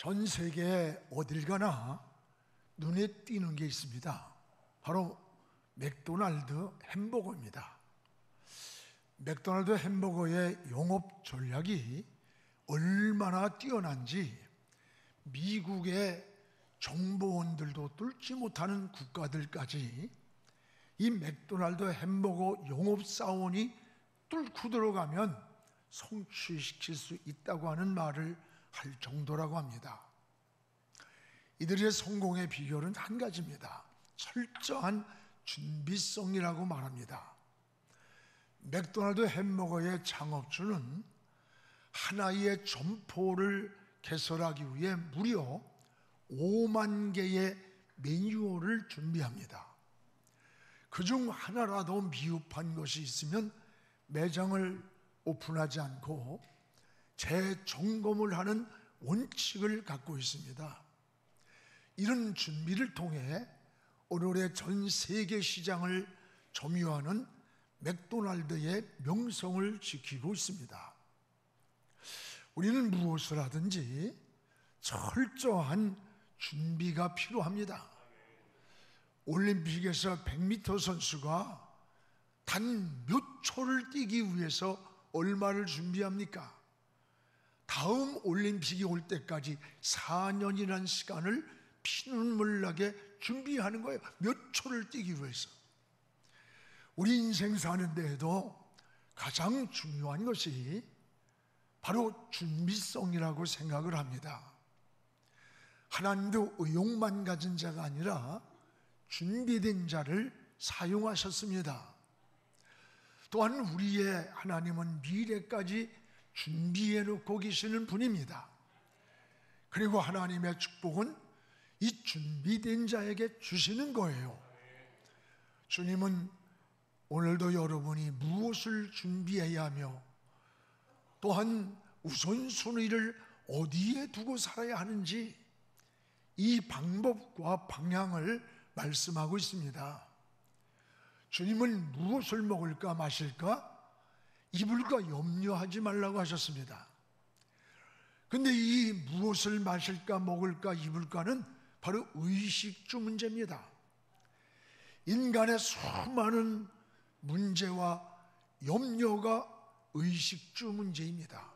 전 세계 어딜 가나 눈에 띄는 게 있습니다. 바로 맥도날드 햄버거입니다. 맥도날드 햄버거의 영업 전략이 얼마나 뛰어난지 미국의 정보원들도 뚫지 못하는 국가들까지 이 맥도날드 햄버거 영업사원이 뚫고 들어가면 성취시킬 수 있다고 하는 말을 할 정도라고 합니다. 이들의 성공의 비결은 한 가지입니다. 철저한 준비성이라고 말합니다. 맥도날드 햄버거의 창업주는 하나의 점포를 개설하기 위해 무려 5만 개의 매뉴얼을 준비합니다. 그중 하나라도 미흡한 것이 있으면 매장을 오픈하지 않고 재점검을 하는 원칙을 갖고 있습니다. 이런 준비를 통해 오늘의 전 세계 시장을 점유하는 맥도날드의 명성을 지키고 있습니다. 우리는 무엇을 하든지 철저한 준비가 필요합니다. 올림픽에서 100m 선수가 단 몇 초를 뛰기 위해서 얼마를 준비합니까? 다음 올림픽이 올 때까지 4년이라는 시간을 피눈물 나게 준비하는 거예요. 몇 초를 뛰기 위해서. 우리 인생 사는 데에도 가장 중요한 것이 바로 준비성이라고 생각을 합니다. 하나님도 의욕만 가진 자가 아니라 준비된 자를 사용하셨습니다. 또한 우리의 하나님은 미래까지 준비해 놓고 계시는 분입니다. 그리고 하나님의 축복은 이 준비된 자에게 주시는 거예요. 주님은 오늘도 여러분이 무엇을 준비해야 하며 또한 우선순위를 어디에 두고 살아야 하는지 이 방법과 방향을 말씀하고 있습니다. 주님은 무엇을 먹을까 마실까 입을까 염려하지 말라고 하셨습니다. 근데 이 무엇을 마실까 먹을까 입을까는 바로 의식주 문제입니다. 인간의 수많은 문제와 염려가 의식주 문제입니다.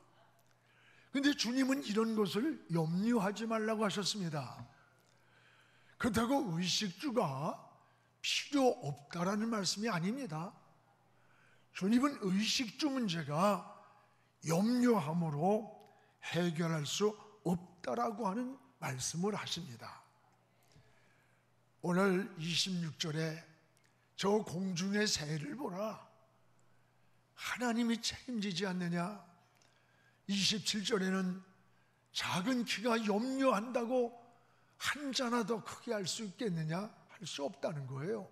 근데 주님은 이런 것을 염려하지 말라고 하셨습니다. 그렇다고 의식주가 필요 없다라는 말씀이 아닙니다. 주님은 의식주 문제가 염려함으로 해결할 수 없다라고 하는 말씀을 하십니다. 오늘 26절에 저 공중의 새를 보라. 하나님이 책임지지 않느냐? 27절에는 작은 키가 염려한다고 한 자나 더 크게 할 수 있겠느냐? 할 수 없다는 거예요.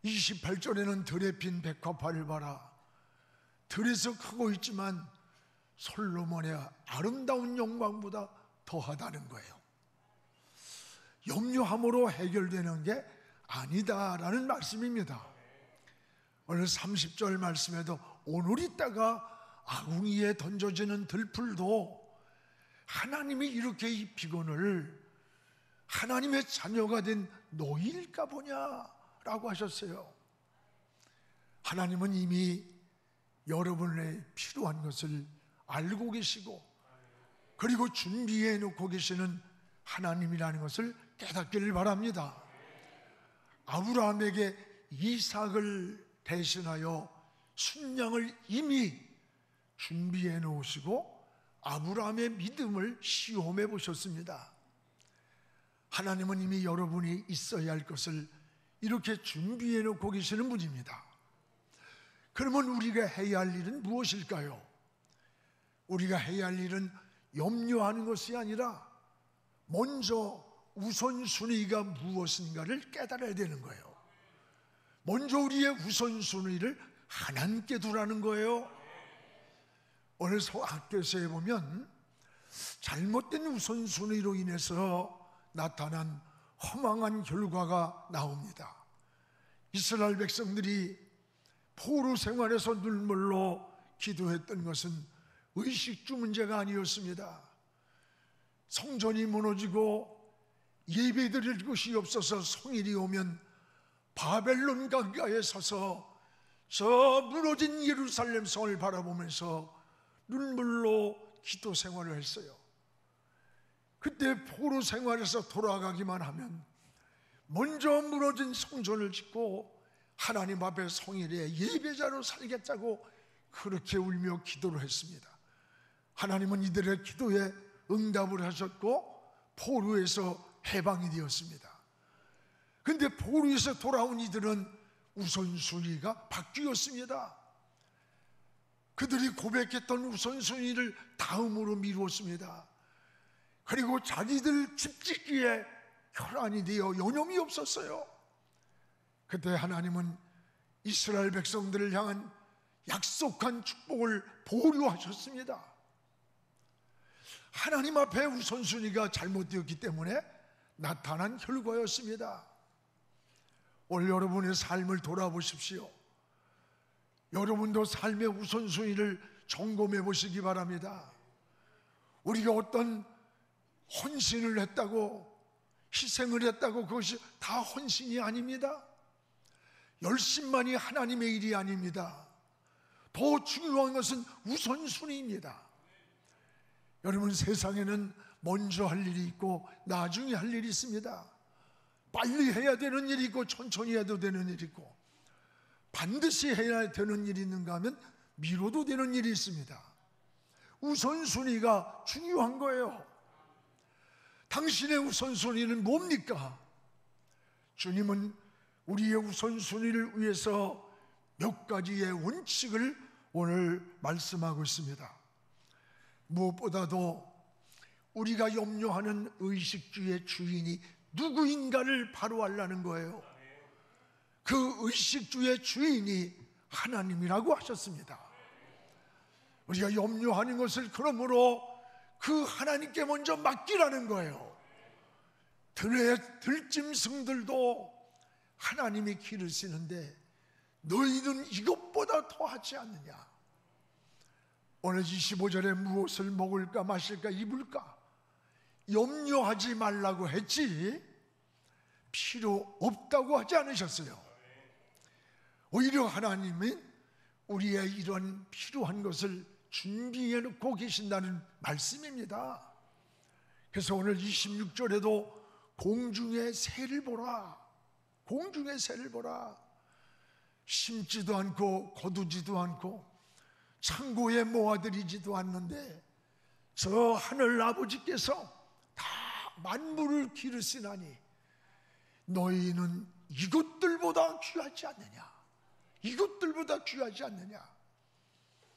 28절에는 들에 핀 백화파를 봐라. 들에서 크고 있지만 솔로몬의 아름다운 영광보다 더하다는 거예요. 염려함으로 해결되는 게 아니다라는 말씀입니다. 오늘 30절 말씀에도 오늘 있다가 아궁이에 던져지는 들풀도 하나님이 이렇게 이 비건을 하나님의 자녀가 된 너희일까 보냐라고 하셨어요. 하나님은 이미 여러분의 필요한 것을 알고 계시고 그리고 준비해 놓고 계시는 하나님이라는 것을 깨닫기를 바랍니다. 아브라함에게 이삭을 대신하여 순양을 이미 준비해 놓으시고 아브라함의 믿음을 시험해 보셨습니다. 하나님은 이미 여러분이 있어야 할 것을 이렇게 준비해 놓고 계시는 분입니다. 그러면 우리가 해야 할 일은 무엇일까요? 우리가 해야 할 일은 염려하는 것이 아니라 먼저 우선순위가 무엇인가를 깨달아야 되는 거예요. 먼저 우리의 우선순위를 하나님께 두라는 거예요. 오늘 학교에서 보면 잘못된 우선순위로 인해서 나타난 허망한 결과가 나옵니다. 이스라엘 백성들이 포로 생활에서 눈물로 기도했던 것은 의식주 문제가 아니었습니다. 성전이 무너지고 예배드릴 곳이 없어서 성일이 오면 바벨론 강가에 서서 저 무너진 예루살렘 성을 바라보면서 눈물로 기도 생활을 했어요. 그때 포로 생활에서 돌아가기만 하면 먼저 무너진 성전을 짓고 하나님 앞에 성일에 예배자로 살겠다고 그렇게 울며 기도를 했습니다. 하나님은 이들의 기도에 응답을 하셨고 포로에서 해방이 되었습니다. 그런데 포로에서 돌아온 이들은 우선순위가 바뀌었습니다. 그들이 고백했던 우선순위를 다음으로 미루었습니다. 그리고 자기들 집 짓기에 혈안이 되어 여념이 없었어요. 그때 하나님은 이스라엘 백성들을 향한 약속한 축복을 보류하셨습니다. 하나님 앞에 우선순위가 잘못되었기 때문에 나타난 결과였습니다. 오늘 여러분의 삶을 돌아보십시오. 여러분도 삶의 우선순위를 점검해 보시기 바랍니다. 우리가 어떤 헌신을 했다고, 희생을 했다고 그것이 다 헌신이 아닙니다. 열심만이 하나님의 일이 아닙니다. 더 중요한 것은 우선순위입니다. 여러분, 세상에는 먼저 할 일이 있고 나중에 할 일이 있습니다. 빨리 해야 되는 일이 있고 천천히 해도 되는 일이 있고, 반드시 해야 되는 일이 있는가 하면 미뤄도 되는 일이 있습니다. 우선순위가 중요한 거예요. 당신의 우선순위는 뭡니까? 주님은 우리의 우선순위를 위해서 몇 가지의 원칙을 오늘 말씀하고 있습니다. 무엇보다도 우리가 염려하는 의식주의 주인이 누구인가를 바로 알라는 거예요. 그 의식주의 주인이 하나님이라고 하셨습니다. 우리가 염려하는 것을 그러므로 그 하나님께 먼저 맡기라는 거예요. 들의 들짐승들도 하나님이 길을 쓰는데 너희는 이것보다 더 하지 않느냐. 오늘 25절에 무엇을 먹을까 마실까 입을까 염려하지 말라고 했지 필요 없다고 하지 않으셨어요. 오히려 하나님은 우리의 이런 필요한 것을 준비해 놓고 계신다는 말씀입니다. 그래서 오늘 26절에도 공중의 새를 보라, 공중의 새를 보라. 심지도 않고 거두지도 않고 창고에 모아들이지도 않는데 저 하늘 아버지께서 다 만물을 기르시나니 너희는 이것들보다 귀하지 않느냐, 이것들보다 귀하지 않느냐.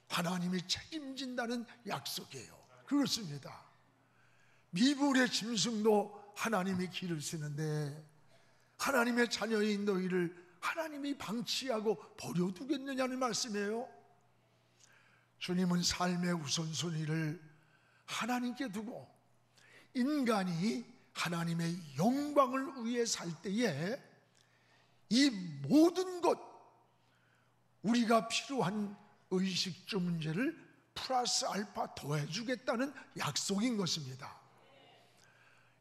하나님이 책임진다는 약속이에요. 그렇습니다. 미불의 짐승도 하나님이 기르시는데 하나님의 자녀인 너희를 하나님이 방치하고 버려두겠느냐는 말씀이에요. 주님은 삶의 우선순위를 하나님께 두고 인간이 하나님의 영광을 위해 살 때에 이 모든 것, 우리가 필요한 의식주 문제를 플러스 알파 더해주겠다는 약속인 것입니다.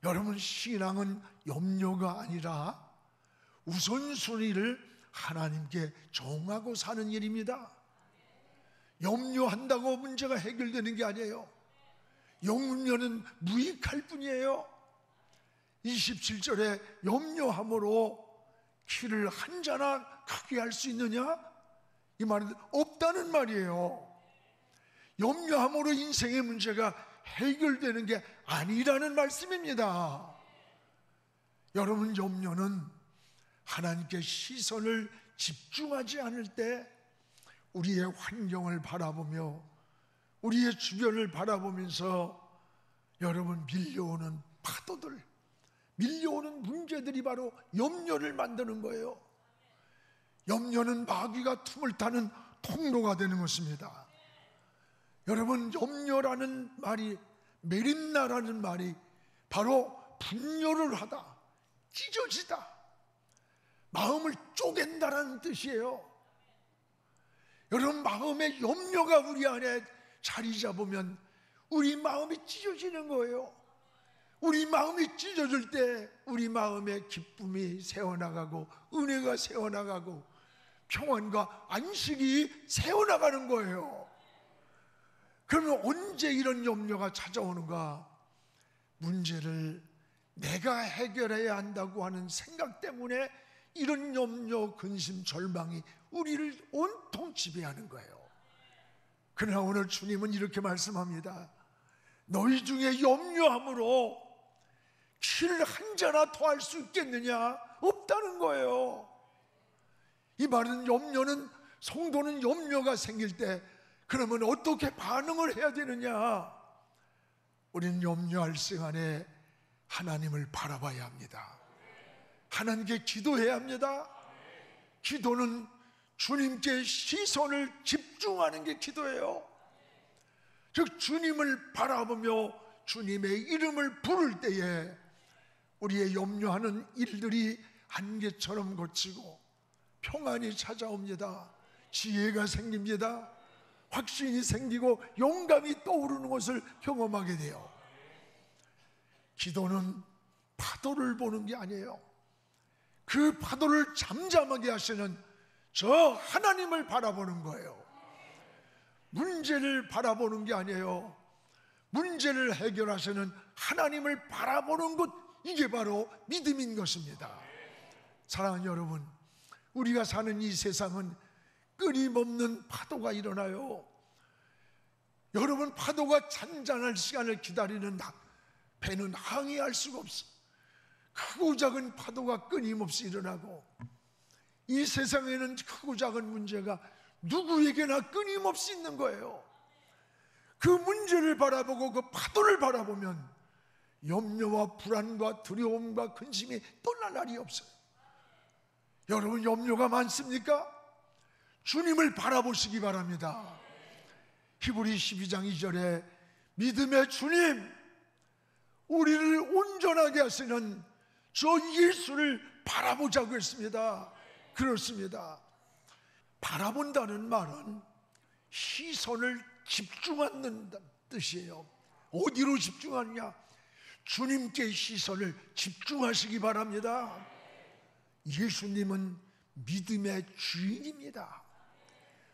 여러분, 신앙은 염려가 아니라 우선순위를 하나님께 정하고 사는 일입니다. 염려한다고 문제가 해결되는 게 아니에요. 염려는 무익할 뿐이에요. 27절에 염려함으로 키를 한 자나 크게 할 수 있느냐? 이 말은 없다는 말이에요. 염려함으로 인생의 문제가 해결되는 게 아니라는 말씀입니다. 여러분, 염려는 하나님께 시선을 집중하지 않을 때 우리의 환경을 바라보며 우리의 주변을 바라보면서 여러분, 밀려오는 파도들, 밀려오는 문제들이 바로 염려를 만드는 거예요. 염려는 마귀가 틈을 타는 통로가 되는 것입니다. 여러분, 염려라는 말이, 메린나라는 말이 바로 분열을 하다, 찢어지다, 마음을 쪼갠다라는 뜻이에요. 여러분, 마음의 염려가 우리 안에 자리 잡으면 우리 마음이 찢어지는 거예요. 우리 마음이 찢어질 때 우리 마음에 기쁨이 새어나가고 은혜가 새어나가고 평안과 안식이 새어나가는 거예요. 그러면 언제 이런 염려가 찾아오는가? 문제를 내가 해결해야 한다고 하는 생각 때문에 이런 염려, 근심, 절망이 우리를 온통 지배하는 거예요. 그러나 오늘 주님은 이렇게 말씀합니다. 너희 중에 염려함으로 길 한 자나 더할 수 있겠느냐? 없다는 거예요. 이 말은 염려는, 성도는 염려가 생길 때 그러면 어떻게 반응을 해야 되느냐? 우리는 염려할 시간에 하나님을 바라봐야 합니다. 하나님께 기도해야 합니다. 기도는 주님께 시선을 집중하는 게 기도예요. 즉 주님을 바라보며 주님의 이름을 부를 때에 우리의 염려하는 일들이 안개처럼 걷히고 평안이 찾아옵니다. 지혜가 생깁니다. 확신이 생기고 영감이 떠오르는 것을 경험하게 돼요. 기도는 파도를 보는 게 아니에요. 그 파도를 잠잠하게 하시는 저 하나님을 바라보는 거예요. 문제를 바라보는 게 아니에요. 문제를 해결하시는 하나님을 바라보는 것, 이게 바로 믿음인 것입니다. 사랑하는 여러분, 우리가 사는 이 세상은 끊임없는 파도가 일어나요. 여러분, 파도가 잔잔할 시간을 기다리는 배는 항해할 수가 없어. 크고 작은 파도가 끊임없이 일어나고, 이 세상에는 크고 작은 문제가 누구에게나 끊임없이 있는 거예요. 그 문제를 바라보고 그 파도를 바라보면 염려와 불안과 두려움과 근심이 떠날 날이 없어요. 여러분, 염려가 많습니까? 주님을 바라보시기 바랍니다. 히브리 12장 2절에 믿음의 주님, 우리를 온전하게 하시는 저 예수를 바라보자고 했습니다. 그렇습니다. 바라본다는 말은 시선을 집중하는 뜻이에요. 어디로 집중하느냐? 주님께 시선을 집중하시기 바랍니다. 예수님은 믿음의 주인입니다.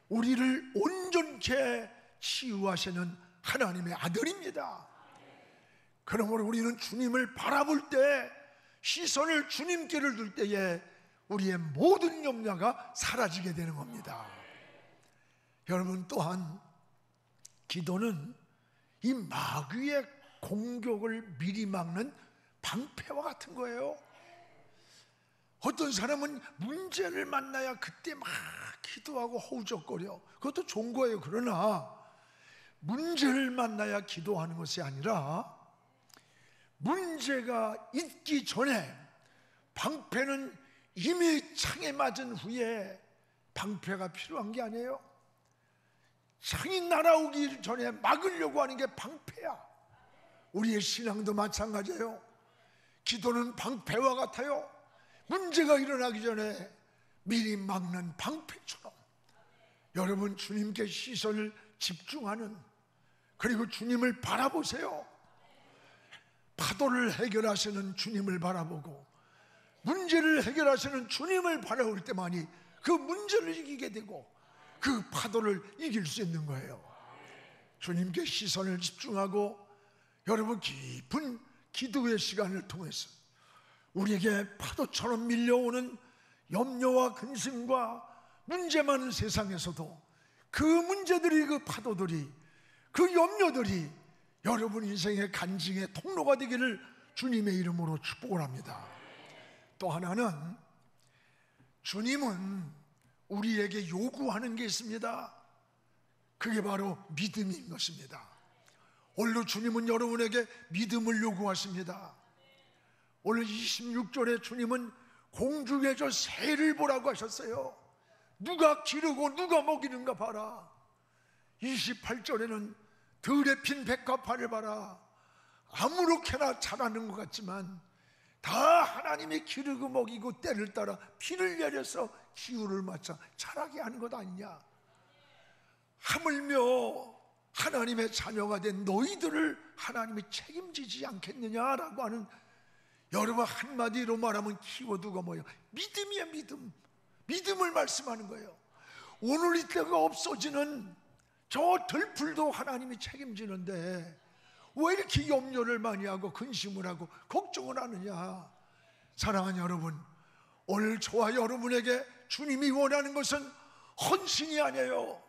우리를 온전케 치유하시는 하나님의 아들입니다. 그러므로 우리는 주님을 바라볼 때, 시선을 주님께를 둘 때에 우리의 모든 염려가 사라지게 되는 겁니다. 여러분, 또한 기도는 이 마귀의 공격을 미리 막는 방패와 같은 거예요. 어떤 사람은 문제를 만나야 그때 막 기도하고 허우적거려. 그것도 좋은 거예요. 그러나 문제를 만나야 기도하는 것이 아니라 문제가 있기 전에, 방패는 이미 창에 맞은 후에 방패가 필요한 게 아니에요. 창이 날아오기 전에 막으려고 하는 게 방패야. 우리의 신앙도 마찬가지예요. 기도는 방패와 같아요. 문제가 일어나기 전에 미리 막는 방패처럼 여러분, 주님께 시선을 집중하는, 그리고 주님을 바라보세요. 파도를 해결하시는 주님을 바라보고 문제를 해결하시는 주님을 바라볼 때만이 그 문제를 이기게 되고 그 파도를 이길 수 있는 거예요. 주님께 시선을 집중하고 여러분, 깊은 기도의 시간을 통해서 우리에게 파도처럼 밀려오는 염려와 근심과 문제 많은 세상에서도 그 문제들이, 그 파도들이, 그 염려들이 여러분 인생의 간증의 통로가 되기를 주님의 이름으로 축복을 합니다. 또 하나는, 주님은 우리에게 요구하는 게 있습니다. 그게 바로 믿음인 것입니다. 오늘 주님은 여러분에게 믿음을 요구하십니다. 오늘 26절에 주님은 공중에 저 새를 보라고 하셨어요. 누가 기르고 누가 먹이는가 봐라. 28절에는 들에 핀 백합화를 봐라. 아무렇게나 자라는 것 같지만 다 하나님이 기르고 먹이고 때를 따라 비를 내려서 기후를 맞춰 자라게 하는 것 아니냐. 하물며 하나님의 자녀가 된 너희들을 하나님이 책임지지 않겠느냐라고 하는, 여러분 한마디로 말하면 키워드가 뭐예요? 믿음이야. 믿음을 말씀하는 거예요. 오늘 이때가 없어지는 저 들풀도 하나님이 책임지는데 왜 이렇게 염려를 많이 하고 근심을 하고 걱정을 하느냐. 사랑하는 여러분, 오늘 저와 여러분에게 주님이 원하는 것은 헌신이 아니에요,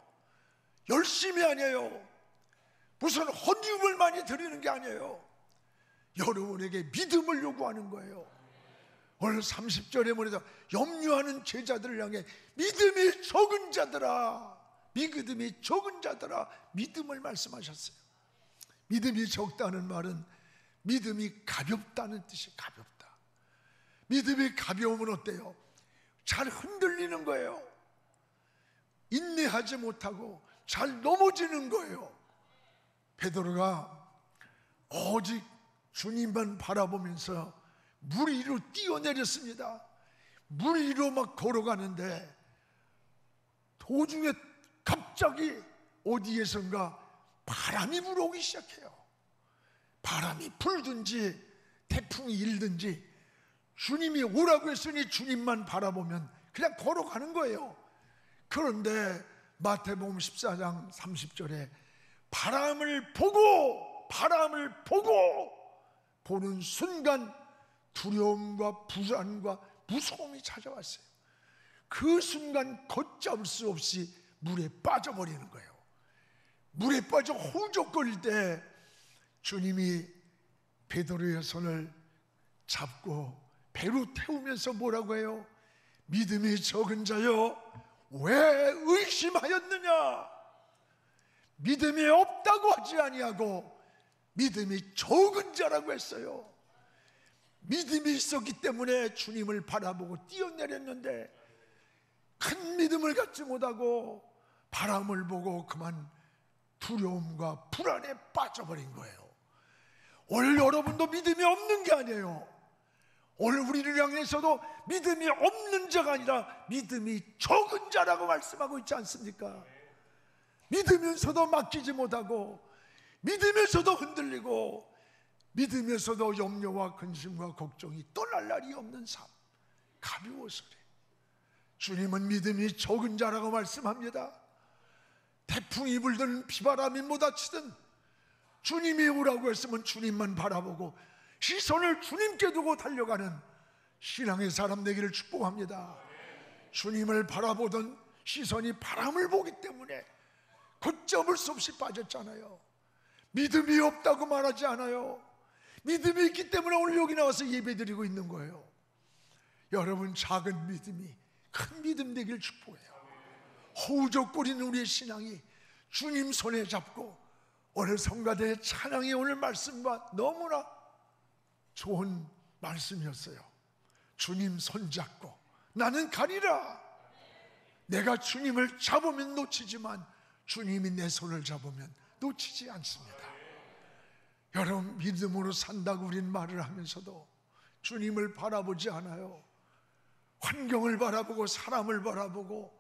열심이 아니에요, 무슨 헌금을 많이 드리는 게 아니에요. 여러분에게 믿음을 요구하는 거예요. 오늘 30절에 보내서 염려하는 제자들을 향해 믿음이 적은 자들아, 믿음이 적은 자들아, 믿음을 말씀하셨어요. 믿음이 적다는 말은 믿음이 가볍다는 뜻이에요. 가볍다. 믿음이 가벼우면 어때요? 잘 흔들리는 거예요. 인내하지 못하고 잘 넘어지는 거예요. 베드로가 오직 주님만 바라보면서 물 위로 뛰어내렸습니다. 물 위로 막 걸어가는데 도중에 갑자기 어디에선가 바람이 불어오기 시작해요. 바람이 불든지 태풍이 일든지 주님이 오라고 했으니 주님만 바라보면 그냥 걸어가는 거예요. 그런데 마태복음 14장 30절에 바람을 보고 보는 순간 두려움과 불안과 무서움이 찾아왔어요. 그 순간 걷잡을 수 없이 물에 빠져버리는 거예요. 물에 빠져 호적거릴 때 주님이 베드로의 손을 잡고 배로 태우면서 뭐라고 해요? 믿음이 적은 자여 왜 의심하였느냐? 믿음이 없다고 하지 아니하고 믿음이 적은 자라고 했어요. 믿음이 있었기 때문에 주님을 바라보고 뛰어내렸는데 큰 믿음을 갖지 못하고 바람을 보고 그만 두려움과 불안에 빠져버린 거예요. 오늘 여러분도 믿음이 없는 게 아니에요. 오늘 우리를 향해서도 믿음이 없는 자가 아니라 믿음이 적은 자라고 말씀하고 있지 않습니까? 믿으면서도 맡기지 못하고 믿으면서도 흔들리고 믿으면서도 염려와 근심과 걱정이 떠날 날이 없는 삶, 가벼워서래. 주님은 믿음이 적은 자라고 말씀합니다. 태풍이 불든 비바람이 몰아치든 주님이 오라고 했으면 주님만 바라보고 시선을 주님께 두고 달려가는 신앙의 사람 되기를 축복합니다. 주님을 바라보던 시선이 바람을 보기 때문에 걷잡을 수 없이 빠졌잖아요. 믿음이 없다고 말하지 않아요. 믿음이 있기 때문에 오늘 여기 나와서 예배드리고 있는 거예요. 여러분, 작은 믿음이 큰 믿음 되길 축복해요. 허우적거리는 우리의 신앙이 주님 손에 잡고 오늘 성가대의 찬양이 오늘 말씀과 너무나 좋은 말씀이었어요. 주님 손잡고 나는 가리라. 내가 주님을 잡으면 놓치지만 주님이 내 손을 잡으면 놓치지 않습니다. 여러분, 믿음으로 산다고 우리는 말을 하면서도 주님을 바라보지 않아요. 환경을 바라보고 사람을 바라보고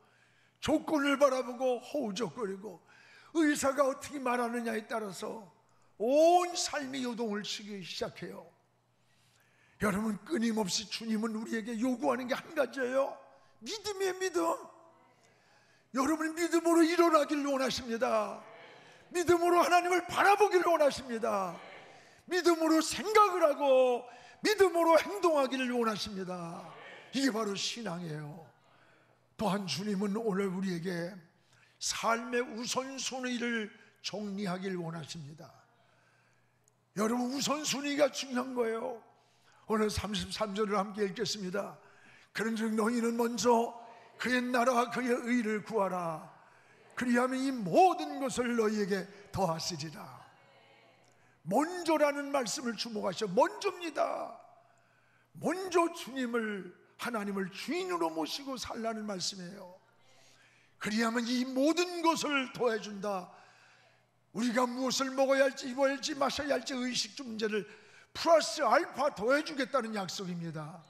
조건을 바라보고 허우적거리고 의사가 어떻게 말하느냐에 따라서 온 삶이 요동을 치기 시작해요. 여러분, 끊임없이 주님은 우리에게 요구하는 게 한 가지예요. 믿음이에요. 믿음. 여러분, 믿음으로 일어나길 원하십니다. 믿음으로 하나님을 바라보기를 원하십니다. 믿음으로 생각을 하고 믿음으로 행동하기를 원하십니다. 이게 바로 신앙이에요. 또한 주님은 오늘 우리에게 삶의 우선순위를 정리하길 원하십니다. 여러분, 우선순위가 중요한 거예요. 오늘 33절을 함께 읽겠습니다. 그런즉 너희는 먼저 그의 나라와 그의 의를 구하라. 그리하면 이 모든 것을 너희에게 더하시리라. 먼저라는 말씀을 주목하셔. 먼저입니다. 먼저 주님을, 하나님을 주인으로 모시고 살라는 말씀이에요. 그리하면 이 모든 것을 더해준다. 우리가 무엇을 먹어야 할지, 입어야 할지, 마셔야 할지 의식 문제를 플러스 알파 더해주겠다는 약속입니다.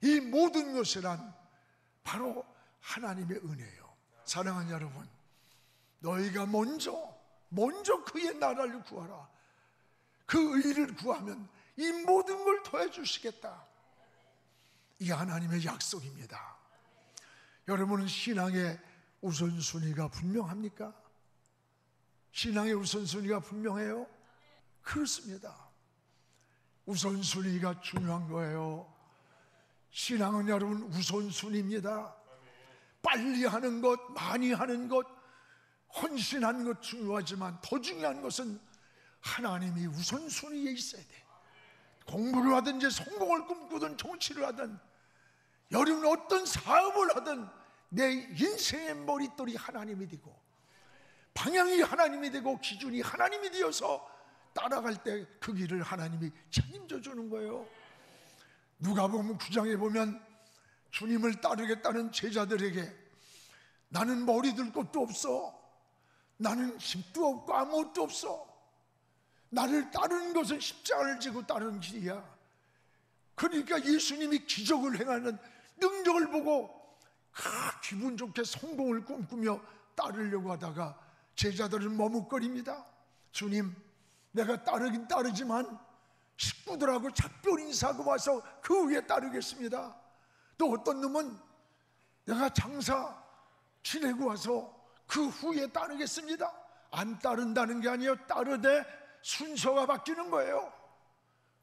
이 모든 것이란 바로 하나님의 은혜예요. 사랑하는 여러분, 너희가 먼저 그의 나라를 구하라. 그 의를 구하면 이 모든 걸 더해주시겠다. 이 하나님의 약속입니다. 여러분은 신앙의 우선순위가 분명합니까? 신앙의 우선순위가 분명해요? 그렇습니다. 우선순위가 중요한 거예요. 신앙은 여러분 우선순위입니다. 빨리 하는 것, 많이 하는 것, 헌신하는 것 중요하지만 더 중요한 것은 하나님이 우선순위에 있어야 돼. 공부를 하든지 성공을 꿈꾸든 정치를 하든 여러분 어떤 사업을 하든 내 인생의 머릿돌이 하나님이 되고 방향이 하나님이 되고 기준이 하나님이 되어서 따라갈 때 그 길을 하나님이 책임져 주는 거예요. 누가복음 9장에 보면 주님을 따르겠다는 제자들에게 나는 머리 들 것도 없어, 나는 집도 없고 아무것도 없어, 나를 따르는 것은 십자가를 지고 따르는 길이야. 그러니까 예수님이 기적을 행하는 능력을 보고 기분 좋게 성공을 꿈꾸며 따르려고 하다가 제자들은 머뭇거립니다. 주님, 내가 따르긴 따르지만 식구들하고 작별 인사하고 와서 그 위에 따르겠습니다. 또 어떤 놈은 내가 장사 지내고 와서 그 후에 따르겠습니다. 안 따른다는 게 아니에요. 따르되 순서가 바뀌는 거예요.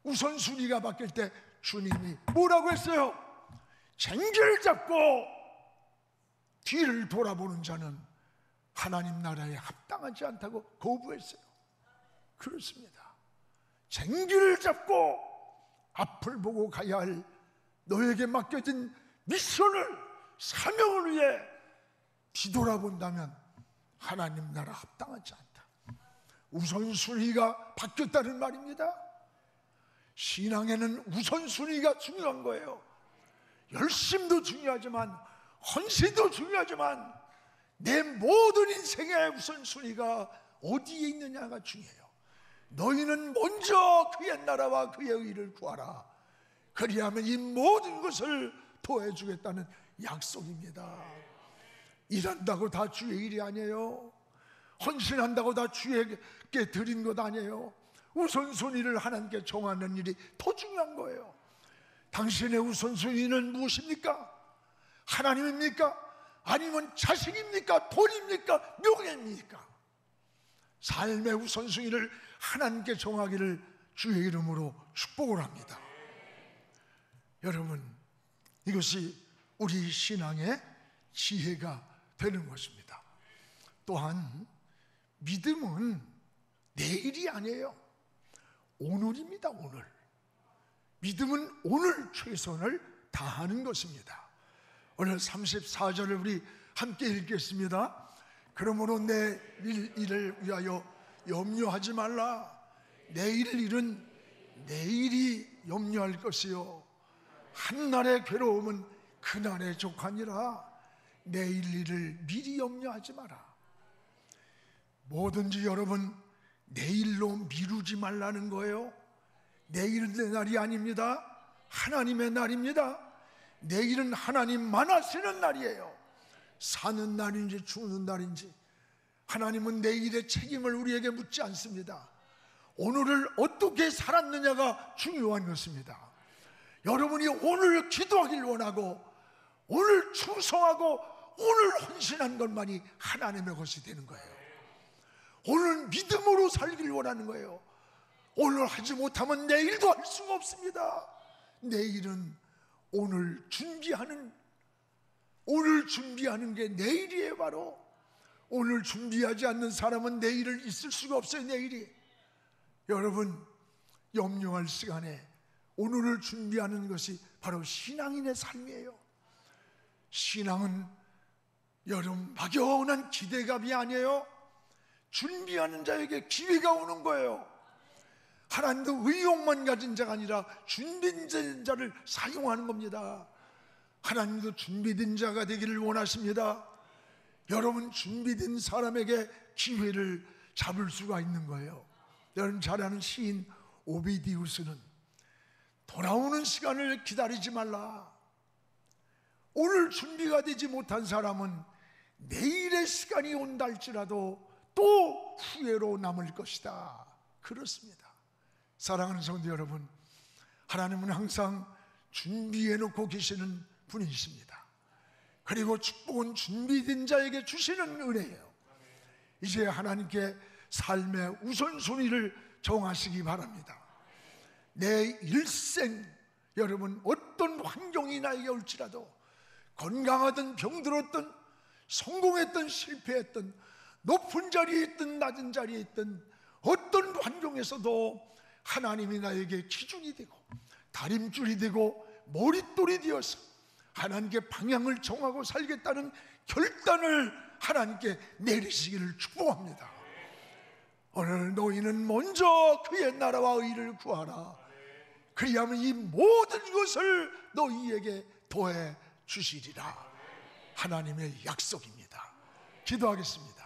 우선순위가 바뀔 때 주님이 뭐라고 했어요? 쟁기를 잡고 뒤를 돌아보는 자는 하나님 나라에 합당하지 않다고 거부했어요. 그렇습니다. 쟁기를 잡고 앞을 보고 가야 할 너에게 맡겨진 미션을, 사명을 위해 뒤돌아본다면 하나님 나라 합당하지 않다. 우선순위가 바뀌었다는 말입니다. 신앙에는 우선순위가 중요한 거예요. 열심도 중요하지만 헌신도 중요하지만 내 모든 인생의 우선순위가 어디에 있느냐가 중요해요. 너희는 먼저 그의 나라와 그의 의를 구하라. 그리하면 이 모든 것을 더해주겠다는 약속입니다. 일한다고 다 주의 일이 아니에요. 헌신한다고 다 주에게 드린 것 아니에요. 우선순위를 하나님께 정하는 일이 더 중요한 거예요. 당신의 우선순위는 무엇입니까? 하나님입니까? 아니면 자식입니까? 돈입니까? 명예입니까? 삶의 우선순위를 하나님께 정하기를 주의 이름으로 축복을 합니다. 여러분, 이것이 우리 신앙의 지혜가 되는 것입니다. 또한 믿음은 내일이 아니에요. 오늘입니다. 오늘. 믿음은 오늘 최선을 다하는 것입니다. 오늘 34절을 우리 함께 읽겠습니다. 그러므로 내 일을 위하여 염려하지 말라. 내일 일은 내일이 염려할 것이요 한날의 괴로움은 그날에 족하니라. 내일 일을 미리 염려하지 마라. 뭐든지 여러분 내일로 미루지 말라는 거예요. 내일은 내 날이 아닙니다. 하나님의 날입니다. 내일은 하나님만 하시는 날이에요. 사는 날인지 죽는 날인지 하나님은 내일의 책임을 우리에게 묻지 않습니다. 오늘을 어떻게 살았느냐가 중요한 것입니다. 여러분이 오늘 기도하길 원하고 오늘 충성하고 오늘 헌신한 것만이 하나님의 것이 되는 거예요. 오늘 믿음으로 살길 원하는 거예요. 오늘 하지 못하면 내일도 할 수가 없습니다. 내일은 오늘 준비하는 게 내일이에요. 바로 오늘 준비하지 않는 사람은 내일을 있을 수가 없어요. 내일이. 여러분, 염려할 시간에 오늘을 준비하는 것이 바로 신앙인의 삶이에요. 신앙은 여러분 막연한 기대감이 아니에요. 준비하는 자에게 기회가 오는 거예요. 하나님도 의욕만 가진 자가 아니라 준비된 자를 사용하는 겁니다. 하나님도 준비된 자가 되기를 원하십니다. 여러분, 준비된 사람에게 기회를 잡을 수가 있는 거예요. 여러분 잘 아는 시인 오비디우스는 돌아오는 시간을 기다리지 말라. 오늘 준비가 되지 못한 사람은 내일의 시간이 온다 할지라도 또 후회로 남을 것이다. 그렇습니다. 사랑하는 성도 여러분, 하나님은 항상 준비해 놓고 계시는 분이십니다. 그리고 축복은 준비된 자에게 주시는 은혜예요. 이제 하나님께 삶의 우선순위를 정하시기 바랍니다. 내 일생, 여러분 어떤 환경이 나에게 올지라도, 건강하든 병들었든 성공했든 실패했든 높은 자리에 있든 낮은 자리에 있든 어떤 환경에서도 하나님이 나에게 기준이 되고 다림줄이 되고 머릿돌이 되어서 하나님께 방향을 정하고 살겠다는 결단을 하나님께 내리시기를 축복합니다. 오늘 너희는 먼저 그의 나라와 의를 구하라. 그리하면 이 모든 것을 너희에게 더해 주시리라. 하나님의 약속입니다. 기도하겠습니다.